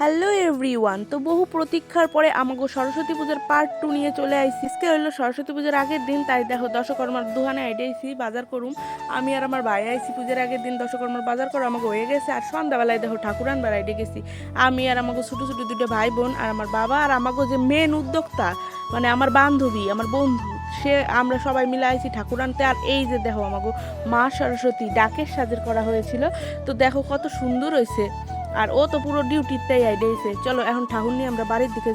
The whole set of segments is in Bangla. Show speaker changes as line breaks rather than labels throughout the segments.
হ্যালো এভরিওয়ান, তো বহু প্রতীক্ষার পরে আমাকে সরস্বতী পূজার পার্ট 2 নিয়ে চলে আইসি। আজকে হলো সরস্বতী পূজার আগের দিন, তাই দেখো দশকর্মার দোকানে আইডাইছি বাজার করুম। আমি আর আমার ভাই আইসি পূজার আগের দিন দশকর্মার বাজার করে আমাকে হয়ে গেছে। আর সন্ধ্যাবেলায় দেখো ঠাকুর আনবার আইডে গেছি আমি আর আমাকে ছোটো ছোটো দুটো ভাই বোন আর আমার বাবা আর আমাকে যে মেন উদ্যোক্তা মানে আমার বান্ধবী আমার বন্ধু সে, আমরা সবাই মিলে আইছি ঠাকুর আনতে। আর এই যে দেখো আমাকে মা সরস্বতী ডাকের সাজের করা হয়েছিল, তো দেখো কত সুন্দর হয়েছে। আর ও তো পুরো ডিউটিতেই আইডেছে। চলো এখন ঠাকুর নিয়ে আমরা বাড়ির দিকে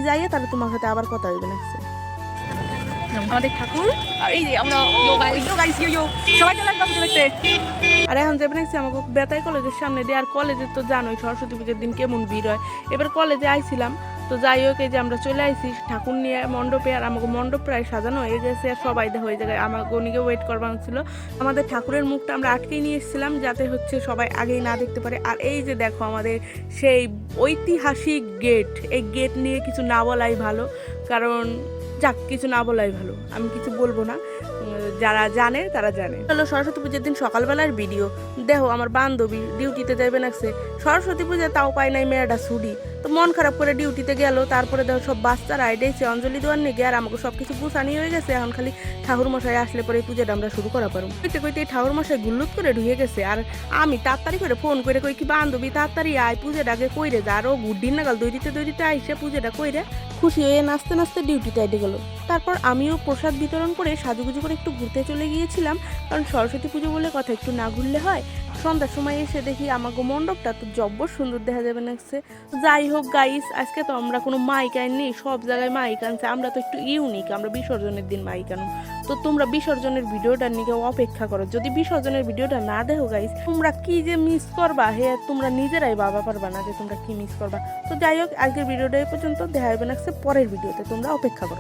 যাইয়ে তাহলে তোমার সাথে আবার কথা হইবে না।
আমাদের ঠাকুর আর এই যে আমরা সবাই চলে আসলাম দেখতে।
আর এখন যাবে নাকি আমাকে বেতাই কলেজের সামনে দিয়ে। আর কলেজে তো জানোই সরস্বতী পুজোর দিন কেমন ভিড় হয়। এবার কলেজে আইছিলাম, তো যাই হোক এই যে আমরা চলে আইছি ঠাকুর নিয়ে মণ্ডপে। আর আমাকে মণ্ডপ প্রায় সাজানো হয়ে গেছে। আর সবাই দেখো ওই জায়গায় আমাকে উনিকে ওয়েট করবার ছিল। আমাদের ঠাকুরের মুখটা আমরা আটকেই নিয়ে এসেছিলাম যাতে হচ্ছে সবাই আগেই না দেখতে পারে। আর এই যে দেখো আমাদের সেই ঐতিহাসিক গেট, এই গেট নিয়ে কিছু না বলাই ভালো, কারণ যাক কিছু না বলাই ভালো, আমি কিছু বলবো না, যারা জানে তারা জানে। হলো সরস্বতী পুজোর দিন সকালবেলার ভিডিও। দেখো আমার বান্ধবী ডিউটিতে যাইবে নাকছে, সরস্বতী পূজা তাও পায় নাই মেয়েটা ছুটি, তো মন খারাপ করে ডিউটিতে গেল। তারপরে দেখো সব বাচ্চারা আইডেছে অঞ্জলি দেওয়ার নিয়ে। আর আমাকে সব কিছু গুছানি হয়ে গেছে। এখন খালি ঠাকুর মশাই আসলে পরে এই পুজোটা আমরা শুরু করা পারবো। কইতে কইতে ঠাকুর মশাই গুল্লুত করে ঢুকে গেছে। আর আমি তাড়াতাড়ি করে ফোন করে কই কি বান্ধবী তাড়াতাড়ি আয় পুজোটাকে কইরে যা। আরও গুড্ডির নাগাল দৈরিতে আইসে পুজোটা কইরে খুশি হয়ে নাচতে নাচতে ডিউটিতে আইডে গেলো। তারপর আমিও প্রসাদ বিতরণ করে সাজুগুজু করে একটু ঘুরতে চলে গিয়েছিলাম, কারণ সরস্বতী পুজো বলে কথা একটু না ঘুরলে হয়। সন্ধ্যার সময় এসে দেখি আমাকে মণ্ডপটা তো জব্বর সুন্দর দেখা যাবে নাকছে। যাই হোক গাইস, আজকে তো আমরা কোনো মাইক আননি, সব জায়গায় মাইক আনছে। আমরা তো একটু ইউনিক, আমরা বিসর্জনের দিন মাইক আনো। তো তোমরা বিসর্জনের ভিডিওটার নিকে অপেক্ষা করো। যদি বিসর্জনের ভিডিওটা না দেখো গাইস, তোমরা কি যে মিস করবা হে তোমরা নিজেরাই ভাবা পারবা না যে তোমরা কি মিস করবা। তো যাই হোক আজকের ভিডিওটা এই পর্যন্ত, দেখা হবে নাকছে পরের ভিডিওতে, তোমরা অপেক্ষা করো।